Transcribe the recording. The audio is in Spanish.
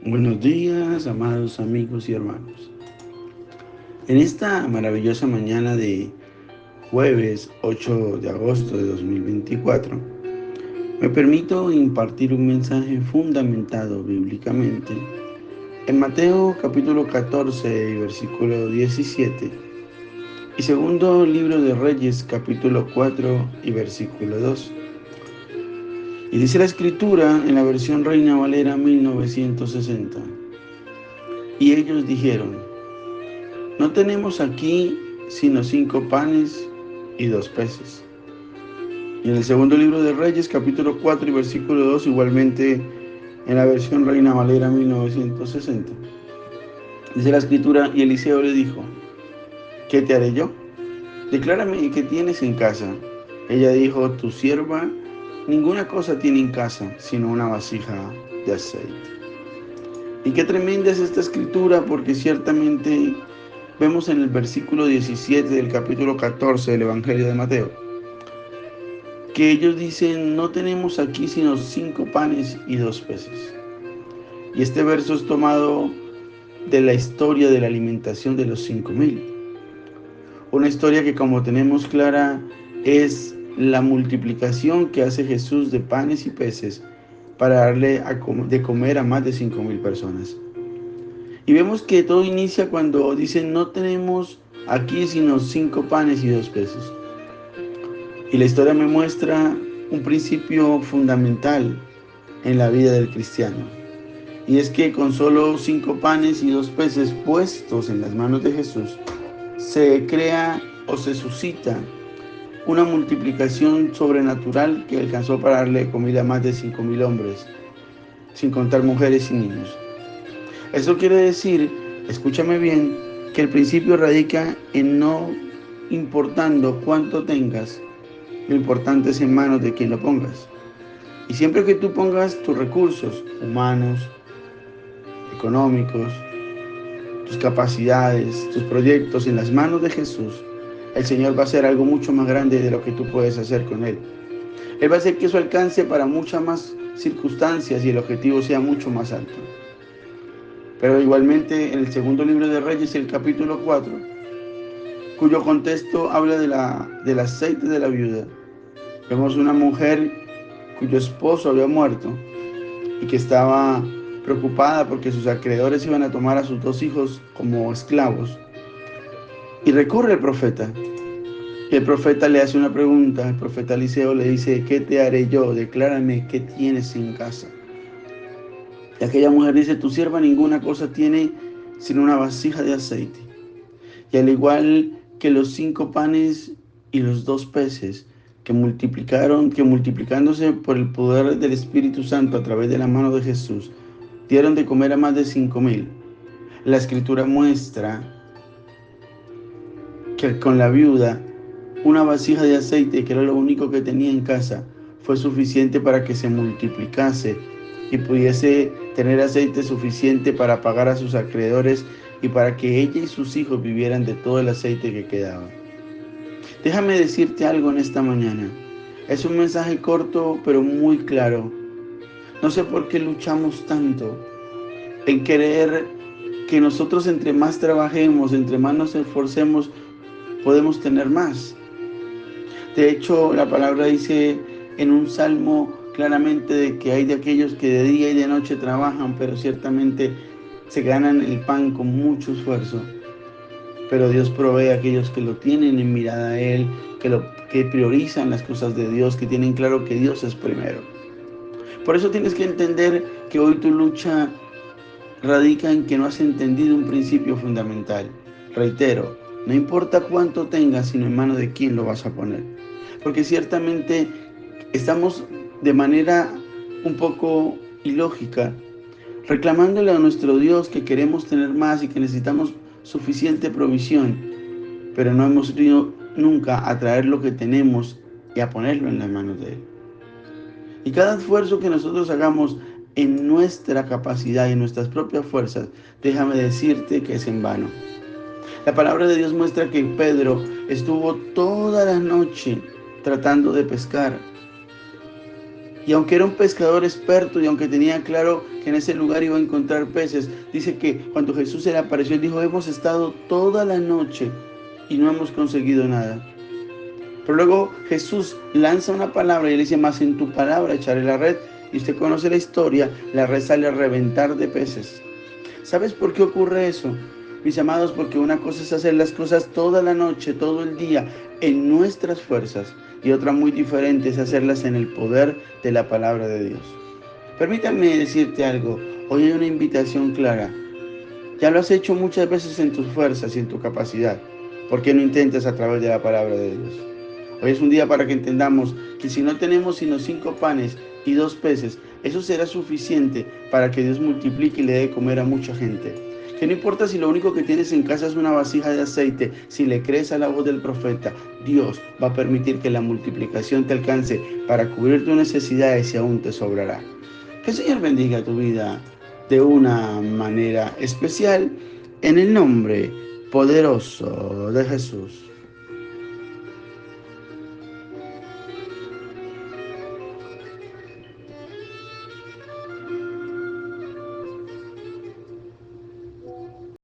Buenos días, amados amigos y hermanos. En esta maravillosa mañana de jueves 8 de agosto de 2024, me permito impartir un mensaje fundamentado bíblicamente en Mateo capítulo 14 y versículo 17 y segundo libro de Reyes capítulo 4 y versículo 2. Y dice la escritura en la versión Reina Valera 1960: y ellos dijeron: no tenemos aquí sino 5 panes y 2 peces. Y en el segundo libro de Reyes, capítulo 4 y versículo 2, igualmente en la versión Reina Valera 1960, dice la escritura: y Eliseo le dijo: ¿qué te haré yo? Declárame qué tienes en casa. Ella dijo: tu sierva ninguna cosa tiene en casa sino una vasija de aceite. Y qué tremenda es esta escritura, porque ciertamente vemos en el versículo 17 del capítulo 14 del Evangelio de Mateo que ellos dicen: no tenemos aquí sino 5 panes y 2 peces. Y este verso es tomado de la historia de la alimentación de los 5,000. Una historia que, como tenemos clara, es la multiplicación que hace Jesús de panes y peces para darle de comer a más de 5,000 personas. Y vemos que todo inicia cuando dicen: no tenemos aquí sino 5 panes y 2 peces. Y la historia me muestra un principio fundamental en la vida del cristiano. Y es que con solo 5 panes y 2 peces puestos en las manos de Jesús, se crea o se suscita una multiplicación sobrenatural que alcanzó para darle comida a más de 5,000 hombres, sin contar mujeres y niños. Eso quiere decir, escúchame bien, que el principio radica en no importando cuánto tengas, lo importante es en manos de quien lo pongas. Y siempre que tú pongas tus recursos humanos, económicos, tus capacidades, tus proyectos en las manos de Jesús, el Señor va a hacer algo mucho más grande de lo que tú puedes hacer con Él. Él va a hacer que eso alcance para muchas más circunstancias y el objetivo sea mucho más alto. Pero igualmente en el segundo libro de Reyes, el capítulo 4, cuyo contexto habla del aceite de la viuda, vemos una mujer cuyo esposo había muerto y que estaba preocupada porque sus acreedores iban a tomar a sus 2 hijos como esclavos. Y recurre al profeta. Y el profeta le hace una pregunta. El profeta Eliseo le dice: ¿qué te haré yo? Declárame qué tienes en casa. Y aquella mujer dice: tu sierva ninguna cosa tiene sino una vasija de aceite. Y al igual que los 5 panes y los 2 peces que multiplicándose por el poder del Espíritu Santo a través de la mano de Jesús, dieron de comer a más de 5,000. La escritura muestra que con la viuda, una vasija de aceite, que era lo único que tenía en casa, fue suficiente para que se multiplicase y pudiese tener aceite suficiente para pagar a sus acreedores y para que ella y sus hijos vivieran de todo el aceite que quedaba. Déjame decirte algo en esta mañana. Es un mensaje corto pero muy claro. No sé por qué luchamos tanto en querer que nosotros, entre más trabajemos, entre más nos esforcemos, podemos tener más. De hecho, la palabra dice en un salmo claramente de que hay de aquellos que de día y de noche trabajan, pero ciertamente se ganan el pan con mucho esfuerzo. Pero Dios provee a aquellos que lo tienen en mirada a Él, que priorizan las cosas de Dios, que tienen claro que Dios es primero. Por eso tienes que entender que hoy tu lucha radica en que no has entendido un principio fundamental. Reitero, no importa cuánto tengas, sino en manos de quién lo vas a poner. Porque ciertamente estamos de manera un poco ilógica reclamándole a nuestro Dios que queremos tener más y que necesitamos suficiente provisión, pero no hemos ido nunca a traer lo que tenemos y a ponerlo en las manos de Él. Y cada esfuerzo que nosotros hagamos en nuestra capacidad y en nuestras propias fuerzas, déjame decirte que es en vano. La palabra de Dios muestra que Pedro estuvo toda la noche tratando de pescar Y aunque era un pescador experto y aunque tenía claro que en ese lugar iba a encontrar peces, dice que cuando Jesús se le apareció, él dijo, hemos estado toda la noche y no hemos conseguido nada. Pero luego Jesús lanza una palabra y le dice, más en tu palabra echaré la red. Y usted conoce la historia, la red sale a reventar de peces. ¿Sabes por qué ocurre eso? Mis amados, porque una cosa es hacer las cosas toda la noche, todo el día, en nuestras fuerzas, y otra muy diferente es hacerlas en el poder de la palabra de Dios. Permítame decirte algo, hoy hay una invitación clara. Ya lo has hecho muchas veces en tus fuerzas y en tu capacidad. ¿Por qué no intentas a través de la palabra de Dios? Hoy es un día para que entendamos que si no tenemos sino 5 panes y 2 peces, eso será suficiente para que Dios multiplique y le dé comer a mucha gente. Que no importa si lo único que tienes en casa es una vasija de aceite, si le crees a la voz del profeta, Dios va a permitir que la multiplicación te alcance para cubrir tus necesidades y aún te sobrará. Que el Señor bendiga tu vida de una manera especial en el nombre poderoso de Jesús.